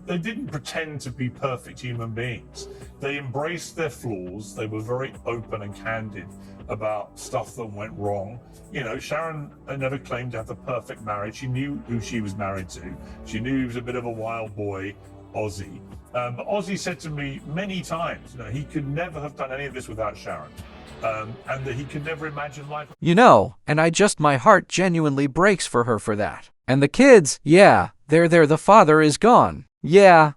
They didn't pretend to be perfect human beings. They embraced their flaws. They were very open and candid about stuff that went wrong. You know, Sharon never claimed to have the perfect marriage. She knew who she was married to. She knew he was a bit of a wild boy, Aussie. But Aussie said to me many times, you know, he could never have done any of this without Sharon. And that he could never imagine life. And my heart genuinely breaks for her for that. And the kids, yeah, they're there, the father is gone. Yeah,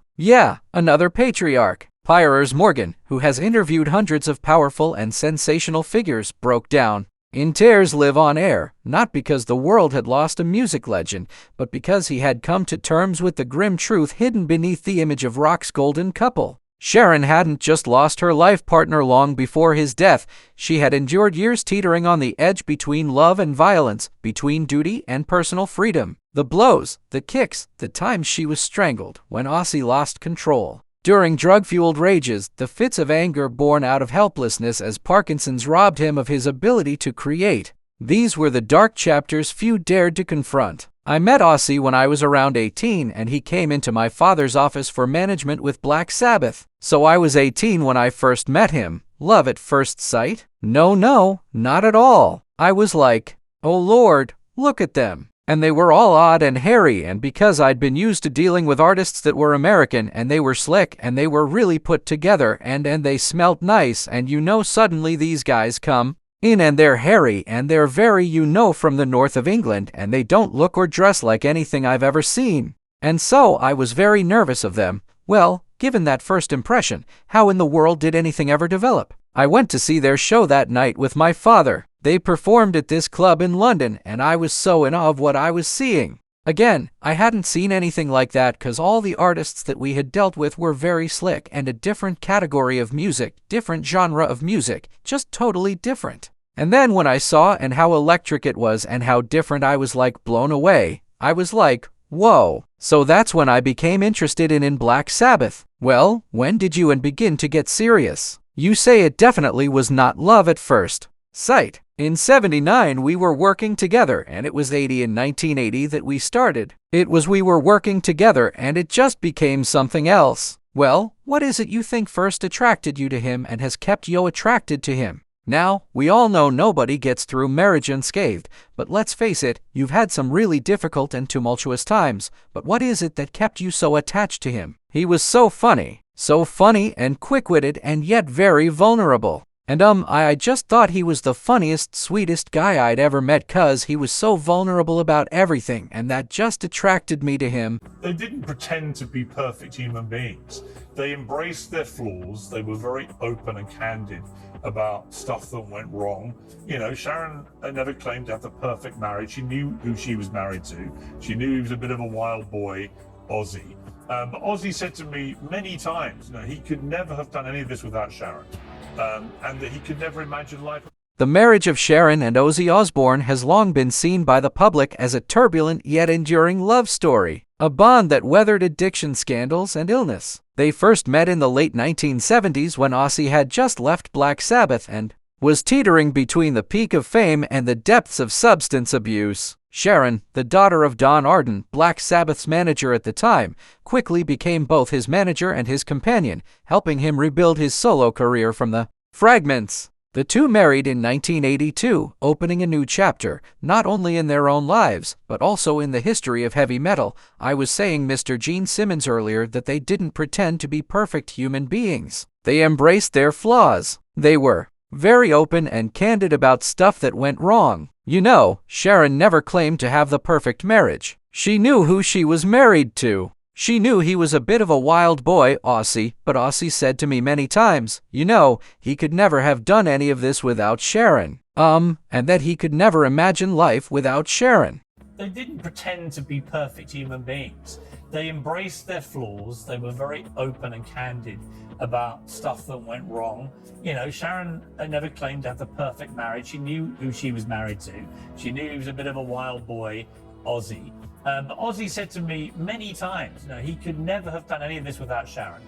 another patriarch. Piers Morgan, who has interviewed hundreds of powerful and sensational figures, broke down in tears live on air, not because the world had lost a music legend, but because he had come to terms with the grim truth hidden beneath the image of rock's golden couple. Sharon hadn't just lost her life partner long before his death. She had endured years teetering on the edge between love and violence, between duty and personal freedom. The blows, the kicks, the times she was strangled when Aussie lost control. During drug-fueled rages, the fits of anger born out of helplessness as Parkinson's robbed him of his ability to create. These were the dark chapters few dared to confront. I met Aussie when I was around 18 and he came into my father's office for management with Black Sabbath. So I was 18 when I first met him. Love at first sight? No, not at all. I was like, oh Lord, look at them. And they were all odd and hairy, and because I'd been used to dealing with artists that were American and they were slick and they were really put together and they smelt nice, and suddenly these guys come in and they're hairy and they're very from the north of England and they don't look or dress like anything I've ever seen. And so I was very nervous of them. Well, given that first impression, how in the world did anything ever develop? I went to see their show that night with my father. They performed at this club in London, and I was so in awe of what I was seeing. Again, I hadn't seen anything like that because all the artists that we had dealt with were very slick and a different category of music, different genre of music, just totally different. And then when I saw and how electric it was and how different, I was like blown away. I was like, whoa. So that's when I became interested in Black Sabbath. Well, when did you begin to get serious? You say it definitely was not love at first sight. In 79 we were working together, and it was 80 in 1980 that we started. We were working together and it just became something else. Well, what is it you think first attracted you to him and has kept you attracted to him? Now, we all know nobody gets through marriage unscathed, but let's face it, you've had some really difficult and tumultuous times, but what is it that kept you so attached to him? He was so funny and quick-witted and yet very vulnerable. And I just thought he was the funniest, sweetest guy I'd ever met, 'cause he was so vulnerable about everything, and that just attracted me to him. They didn't pretend to be perfect human beings. They embraced their flaws. They were very open and candid about stuff that went wrong. You know, Sharon never claimed to have the perfect marriage. She knew who she was married to. She knew he was a bit of a wild boy, Aussie. But Aussie said to me many times, you know, he could never have done any of this without Sharon. And that he could never imagine life. The marriage of Sharon and Ozzy Osbourne has long been seen by the public as a turbulent yet enduring love story, a bond that weathered addiction scandals and illness. They first met in the late 1970s when Aussie had just left Black Sabbath and was teetering between the peak of fame and the depths of substance abuse. Sharon, the daughter of Don Arden, Black Sabbath's manager at the time, quickly became both his manager and his companion, helping him rebuild his solo career from the fragments. The two married in 1982, opening a new chapter, not only in their own lives, but also in the history of heavy metal. I was saying Mr. Gene Simmons earlier that they didn't pretend to be perfect human beings. They embraced their flaws. They were very open and candid about stuff that went wrong. Sharon never claimed to have the perfect marriage. She knew who she was married to. She knew he was a bit of a wild boy, Aussie, but Aussie said to me many times, he could never have done any of this without Sharon. And that he could never imagine life without Sharon. They didn't pretend to be perfect human beings. They embraced their flaws. They were very open and candid about stuff that went wrong. Sharon never claimed to have the perfect marriage. She knew who she was married to. She knew he was a bit of a wild boy, Aussie. Aussie said to me many times, he could never have done any of this without Sharon.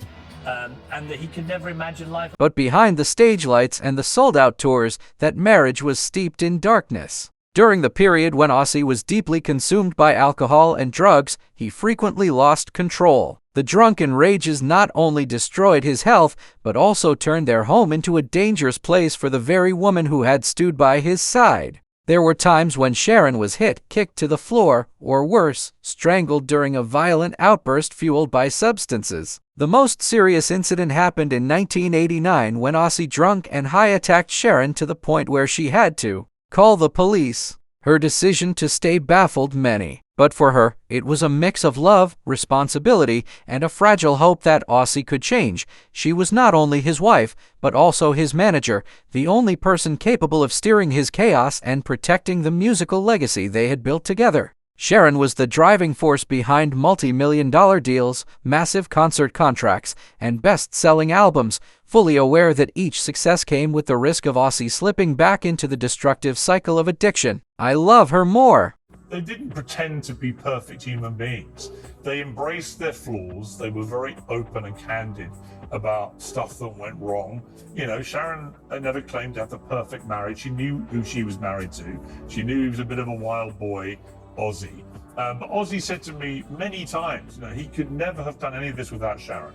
And that he could never imagine life. But behind the stage lights and the sold-out tours, that marriage was steeped in darkness. During the period when Aussie was deeply consumed by alcohol and drugs, he frequently lost control. The drunken rages not only destroyed his health, but also turned their home into a dangerous place for the very woman who had stood by his side. There were times when Sharon was hit, kicked to the floor, or worse, strangled during a violent outburst fueled by substances. The most serious incident happened in 1989 when Aussie drunk and high attacked Sharon to the point where she had to call the police. Her decision to stay baffled many, but for her, it was a mix of love, responsibility, and a fragile hope that Aussie could change. She was not only his wife, but also his manager, the only person capable of steering his chaos and protecting the musical legacy they had built together. Sharon was the driving force behind multi-million-dollar deals, massive concert contracts, and best-selling albums, fully aware that each success came with the risk of Aussie slipping back into the destructive cycle of addiction. I love her more. They didn't pretend to be perfect human beings. They embraced their flaws. They were very open and candid about stuff that went wrong. You know, Sharon never claimed to have the perfect marriage. She knew who she was married to. She knew he was a bit of a wild boy, Ozzy. But Ozzy said to me many times, you know, he could never have done any of this without Sharon.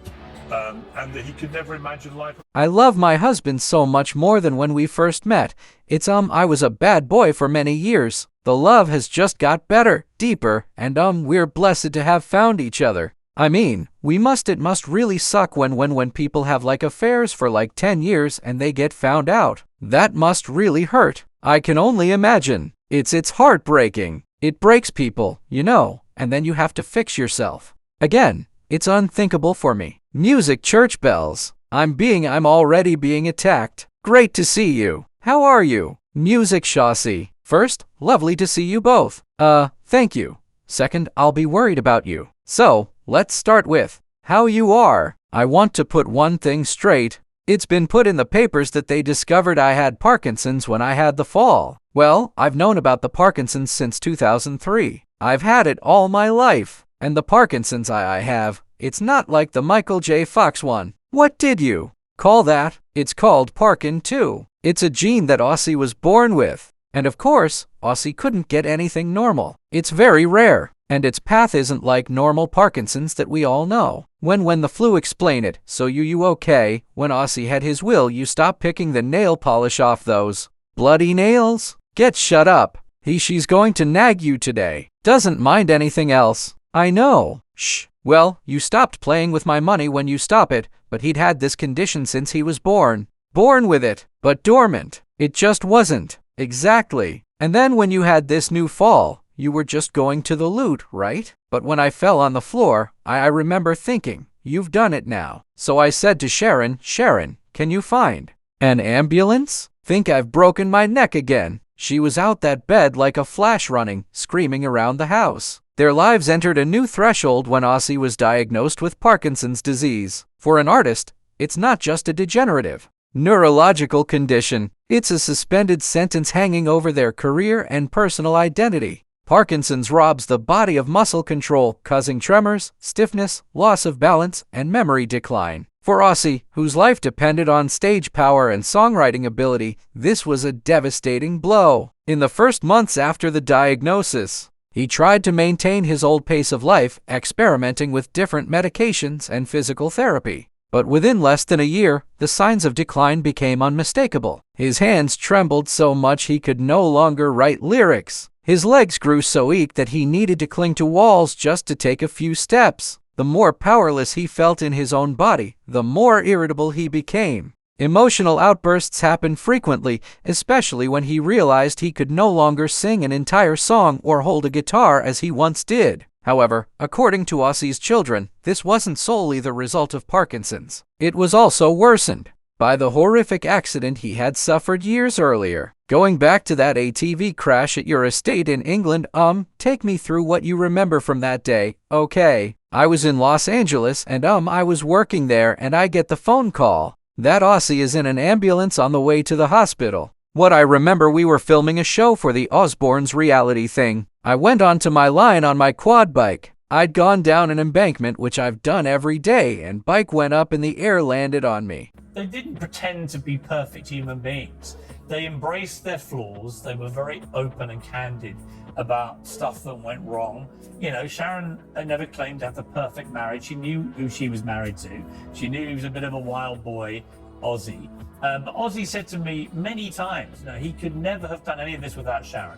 And that he could never imagine life. I love my husband so much more than when we first met. I was a bad boy for many years. The love has just got better, deeper, and we're blessed to have found each other. I mean, it must really suck when people have like affairs for like 10 years and they get found out. That must really hurt. I can only imagine. It's heartbreaking. It breaks people, you know, and then you have to fix yourself. Again, it's unthinkable for me. Music church bells. I'm already being attacked. Great to see you. How are you? Music chassis. First, lovely to see you both. Thank you. Second, I'll be worried about you. So, let's start with how you are. I want to put one thing straight. It's been put in the papers that they discovered I had Parkinson's when I had the fall. Well, I've known about the Parkinson's since 2003. I've had it all my life. And the Parkinson's I have, it's not like the Michael J. Fox one. What did you call that? It's called Parkin 2. It's a gene that Aussie was born with. And of course, Aussie couldn't get anything normal. It's very rare. And its path isn't like normal Parkinson's that we all know. When the flu explain it, so you okay, when Aussie had his will you stop picking the nail polish off those bloody nails? Get shut up. She's going to nag you today. Doesn't mind anything else. I know. Shh. Well, you stopped playing with my money when you stop it, but he'd had this condition since he was born. Born with it, but dormant. It just wasn't. Exactly. And then when you had this new fall, you were just going to the loot, right? But when I fell on the floor, I remember thinking, you've done it now. So I said to Sharon, can you find an ambulance? Think I've broken my neck again. She was out that bed like a flash running, screaming around the house. Their lives entered a new threshold when Aussie was diagnosed with Parkinson's disease. For an artist, it's not just a degenerative neurological condition. It's a suspended sentence hanging over their career and personal identity. Parkinson's robs the body of muscle control, causing tremors, stiffness, loss of balance, and memory decline. For Aussie, whose life depended on stage power and songwriting ability, this was a devastating blow. In the first months after the diagnosis, he tried to maintain his old pace of life, experimenting with different medications and physical therapy. But within less than a year, the signs of decline became unmistakable. His hands trembled so much he could no longer write lyrics. His legs grew so weak that he needed to cling to walls just to take a few steps. The more powerless he felt in his own body, the more irritable he became. Emotional outbursts happened frequently, especially when he realized he could no longer sing an entire song or hold a guitar as he once did. However, according to Aussie's children, this wasn't solely the result of Parkinson's. It was also worsened by the horrific accident he had suffered years earlier. Going back to that ATV crash at your estate in England, take me through what you remember from that day. Okay, I was in Los Angeles and I was working there and I get the phone call that Aussie is in an ambulance on the way to the hospital. What I remember, we were filming a show for the Osbourne's reality thing. I went onto my line on my quad bike. I'd gone down an embankment, which I've done every day, and bike went up in the air, landed on me. They didn't pretend to be perfect human beings. They embraced their flaws. They were very open and candid about stuff that went wrong. You know, Sharon never claimed to have the perfect marriage. She knew who she was married to. She knew he was a bit of a wild boy, Ozzy. Ozzy said to me many times, you know, he could never have done any of this without Sharon,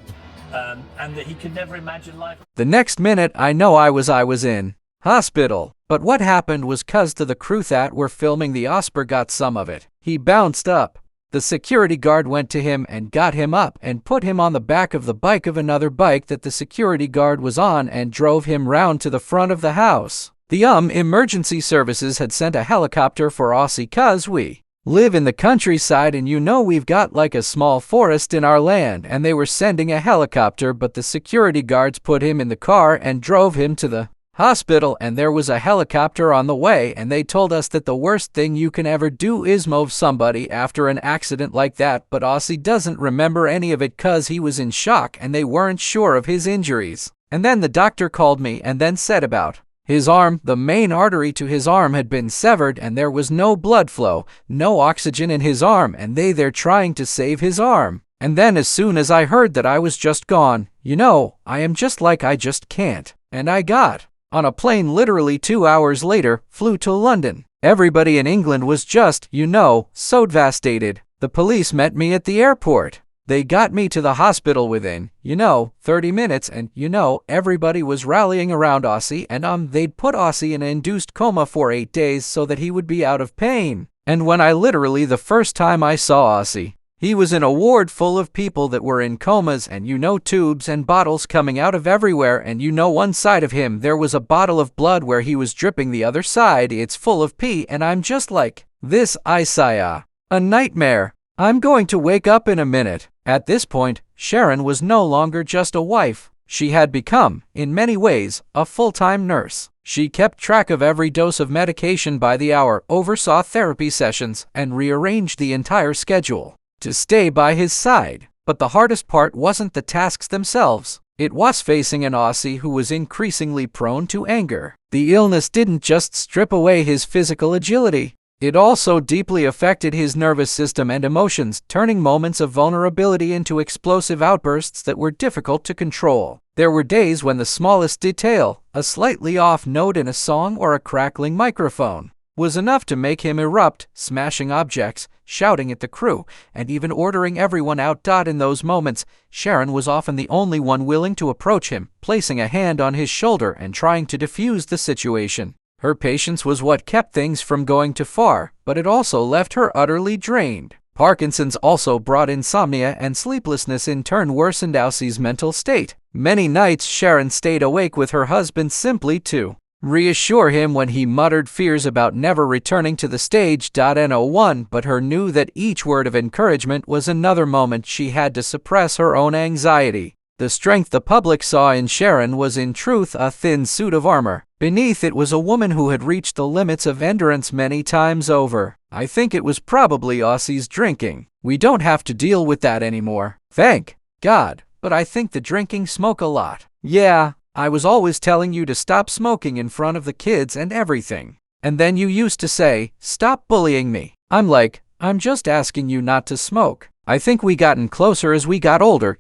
and that he could never imagine life. The next minute, I know I was in hospital. But what happened was 'cause to the crew that were filming the Osbourne got some of it. He bounced up. The security guard went to him and got him up and put him on the back of the bike of another bike that the security guard was on and drove him round to the front of the house. The emergency services had sent a helicopter for Aussie 'cause we live in the countryside and you know we've got like a small forest in our land, and they were sending a helicopter, but the security guards put him in the car and drove him to the hospital, and there was a helicopter on the way, and they told us that the worst thing you can ever do is move somebody after an accident like that, but Aussie doesn't remember any of it 'cause he was in shock and they weren't sure of his injuries. And then the doctor called me and then said about his arm, the main artery to his arm had been severed and there was no blood flow, no oxygen in his arm, and they're trying to save his arm. And then as soon as I heard that I was just gone, you know, I am just like I just can't. And I got on a plane literally 2 hours later, flew to London. Everybody in England was just, you know, so devastated. The police met me at the airport. They got me to the hospital within, 30 minutes, and, everybody was rallying around Aussie, and they'd put Aussie in an induced coma for 8 days so that he would be out of pain. And when the first time I saw Aussie, he was in a ward full of people that were in comas and tubes and bottles coming out of everywhere, and one side of him there was a bottle of blood where he was dripping, the other side it's full of pee, and I'm just like, this Isaiah, a nightmare. I'm going to wake up in a minute. At this point, Sharon was no longer just a wife. She had become, in many ways, a full-time nurse. She kept track of every dose of medication by the hour, oversaw therapy sessions, and rearranged the entire schedule to stay by his side. But the hardest part wasn't the tasks themselves. It was facing an Aussie who was increasingly prone to anger. The illness didn't just strip away his physical agility. It also deeply affected his nervous system and emotions, turning moments of vulnerability into explosive outbursts that were difficult to control. There were days when the smallest detail, a slightly off note in a song or a crackling microphone, was enough to make him erupt, smashing objects, shouting at the crew, and even ordering everyone out. In those moments, Sharon was often the only one willing to approach him, placing a hand on his shoulder and trying to defuse the situation. Her patience was what kept things from going too far, but it also left her utterly drained. Parkinson's also brought insomnia, and sleeplessness in turn worsened Aussie's mental state. Many nights Sharon stayed awake with her husband simply to reassure him when he muttered fears about never returning to the stage. But her knew that each word of encouragement was another moment she had to suppress her own anxiety. The strength the public saw in Sharon was in truth a thin suit of armor. Beneath it was a woman who had reached the limits of endurance many times over. I think it was probably Aussie's drinking. We don't have to deal with that anymore. Thank God. But I think the drinking smoke a lot. Yeah, I was always telling you to stop smoking in front of the kids and everything. And then you used to say, stop bullying me. I'm like, I'm just asking you not to smoke. I think we gotten closer as we got older,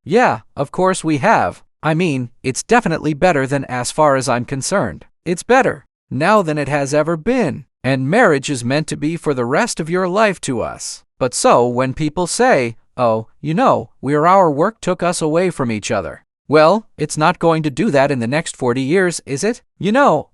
Yeah, of course we have. I mean, it's definitely better than as far as I'm concerned. It's better now than it has ever been. And marriage is meant to be for the rest of your life to us. But so when people say, oh, our work took us away from each other. Well, it's not going to do that in the next 40 years, is it?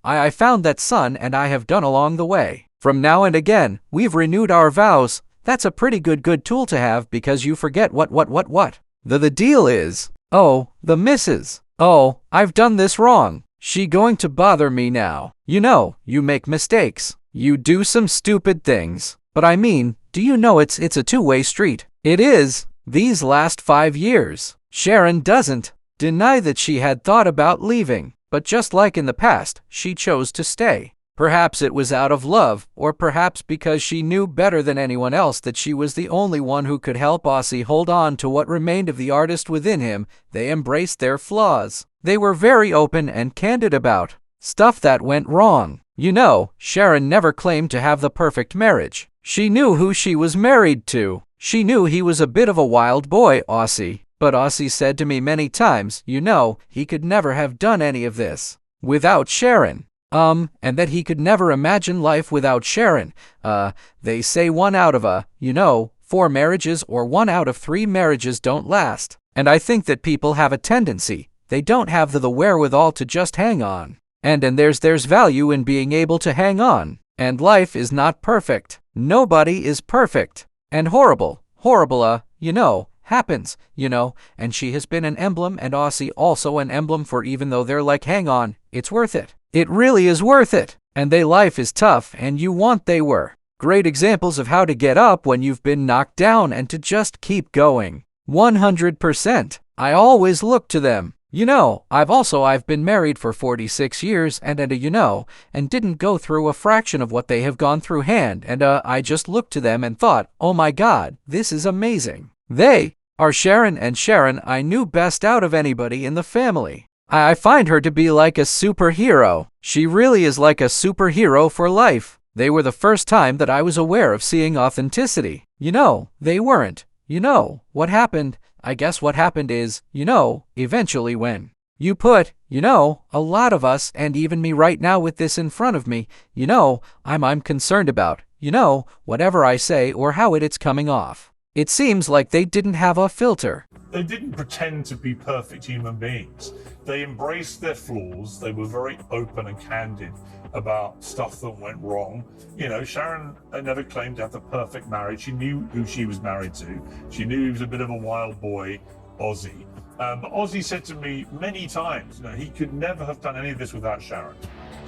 I found that son and I have done along the way. From now and again, we've renewed our vows. That's a pretty good tool to have because you forget what. The deal is, oh, the missus. Oh, I've done this wrong. She going to bother me now. You make mistakes. You do some stupid things. But I mean, do you know it's a two-way street? It is. These last 5 years. Sharon doesn't deny that she had thought about leaving, but just like in the past, she chose to stay. Perhaps it was out of love, or perhaps because she knew better than anyone else that she was the only one who could help Aussie hold on to what remained of the artist within him. They embraced their flaws. They were very open and candid about stuff that went wrong. Sharon never claimed to have the perfect marriage. She knew who she was married to. She knew he was a bit of a wild boy, Aussie, but Aussie said to me many times, he could never have done any of this without Sharon. And that he could never imagine life without Sharon. They say 1 out of 4 marriages or 1 out of 3 marriages don't last. And I think that people have a tendency. They don't have the wherewithal to just hang on. And there's value in being able to hang on. And life is not perfect. Nobody is perfect. And horrible, happens, and she has been an emblem, and Aussie also an emblem for, even though they're like, hang on, it's worth it. It really is worth it. And life is tough, and you want they were. Great examples of how to get up when you've been knocked down and to just keep going. 100%. I always look to them. I've been married for 46 years and didn't go through a fraction of what they have gone through, and I just looked to them and thought, oh my God, this is amazing. They are Sharon I knew best out of anybody in the family. I find her to be like a superhero. She really is like a superhero for life. They were the first time that I was aware of seeing authenticity. They weren't. What happened? I guess what happened is, eventually when you put, a lot of us, and even me right now with this in front of me, I'm concerned about, whatever I say or how it's coming off. It seems like they didn't have a filter. They didn't pretend to be perfect human beings. They embraced their flaws. They were very open and candid about stuff that went wrong. Sharon never claimed to have the perfect marriage. She knew who she was married to. She knew he was a bit of a wild boy, Aussie. But Aussie said to me many times, he could never have done any of this without Sharon.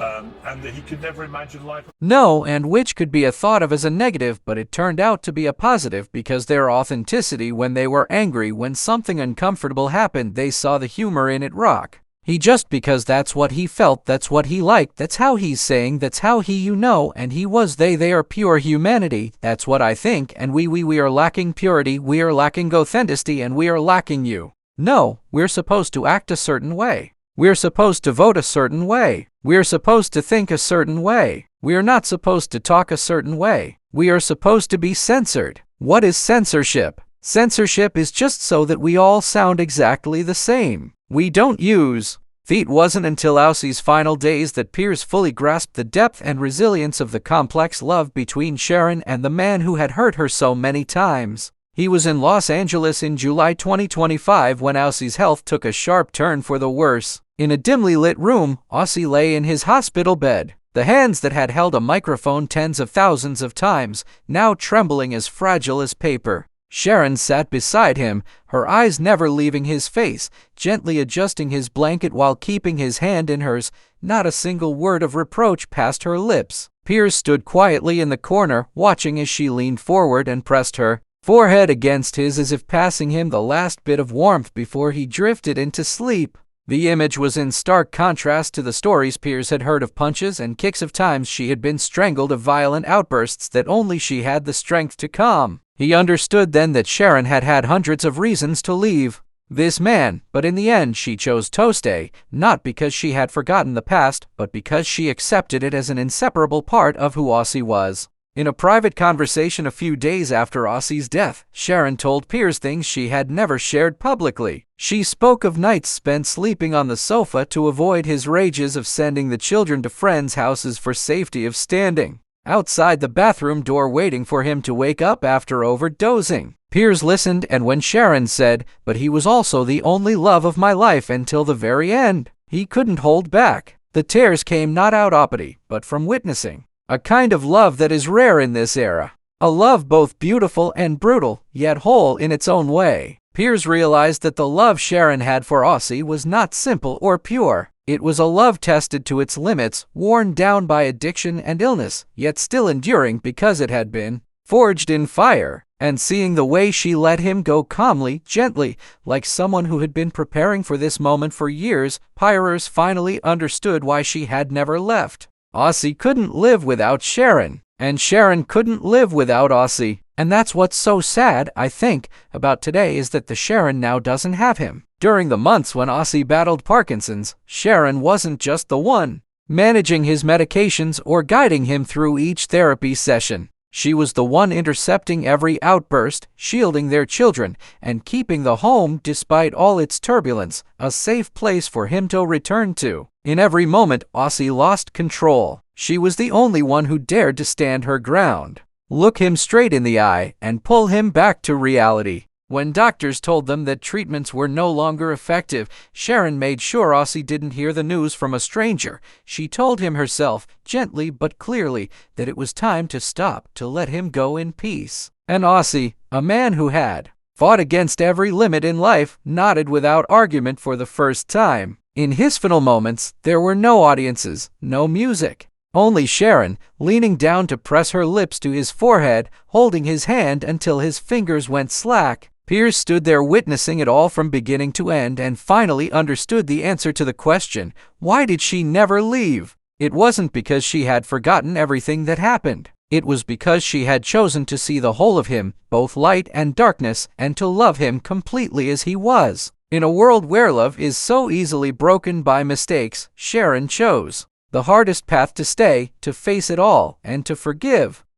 And that he could never imagine life. No, and which could be thought of as a negative, but it turned out to be a positive because their authenticity, when they were angry, when something uncomfortable happened, they saw the humor in it rock. He just because that's what he felt, that's what he liked, that's how he's saying, that's how he, and he was they are pure humanity, that's what I think, and we are lacking purity, we are lacking authenticity, and we are lacking you. No, we're supposed to act a certain way. We're supposed to vote a certain way. We're supposed to think a certain way. We're not supposed to talk a certain way. We are supposed to be censored. What is censorship? Censorship is just so that we all sound exactly the same. We don't use. It wasn't until Aussie's final days that Piers fully grasped the depth and resilience of the complex love between Sharon and the man who had hurt her so many times. He was in Los Angeles in July 2025 when Aussie's health took a sharp turn for the worse. In a dimly lit room, Aussie lay in his hospital bed, the hands that had held a microphone tens of thousands of times, now trembling as fragile as paper. Sharon sat beside him, her eyes never leaving his face, gently adjusting his blanket while keeping his hand in hers. Not a single word of reproach passed her lips. Piers stood quietly in the corner, watching as she leaned forward and pressed her forehead against his as if passing him the last bit of warmth before he drifted into sleep. The image was in stark contrast to the stories Piers had heard of punches and kicks, of times she had been strangled, of violent outbursts that only she had the strength to calm. He understood then that Sharon had had hundreds of reasons to leave this man, but in the end she chose to stay, not because she had forgotten the past, but because she accepted it as an inseparable part of who Aussie was. In a private conversation a few days after Aussie's death, Sharon told Piers things she had never shared publicly. She spoke of nights spent sleeping on the sofa to avoid his rages, of sending the children to friends' houses for safety, of standing outside the bathroom door waiting for him to wake up after overdosing. Piers listened, and when Sharon said, "But he was also the only love of my life until the very end," he couldn't hold back. The tears came not out opity, but from witnessing a kind of love that is rare in this era. A love both beautiful and brutal, yet whole in its own way. Piers realized that the love Sharon had for Aussie was not simple or pure. It was a love tested to its limits, worn down by addiction and illness, yet still enduring because it had been forged in fire. And seeing the way she let him go calmly, gently, like someone who had been preparing for this moment for years, Piers finally understood why she had never left. Aussie couldn't live without Sharon, and Sharon couldn't live without Aussie. And that's what's so sad, I think, about today, is that the Sharon now doesn't have him. During the months when Aussie battled Parkinson's, Sharon wasn't just the one managing his medications or guiding him through each therapy session. She was the one intercepting every outburst, shielding their children, and keeping the home, despite all its turbulence, a safe place for him to return to. In every moment, Aussie lost control. She was the only one who dared to stand her ground, look him straight in the eye, and pull him back to reality. When doctors told them that treatments were no longer effective, Sharon made sure Aussie didn't hear the news from a stranger. She told him herself, gently but clearly, that it was time to stop, to let him go in peace. And Aussie, a man who had fought against every limit in life, nodded without argument for the first time. In his final moments, there were no audiences, no music. Only Sharon, leaning down to press her lips to his forehead, holding his hand until his fingers went slack. Pier stood there witnessing it all from beginning to end and finally understood the answer to the question, why did she never leave? It wasn't because she had forgotten everything that happened. It was because she had chosen to see the whole of him, both light and darkness, and to love him completely as he was. In a world where love is so easily broken by mistakes, Sharon chose the hardest path to stay, to face it all, and to forgive.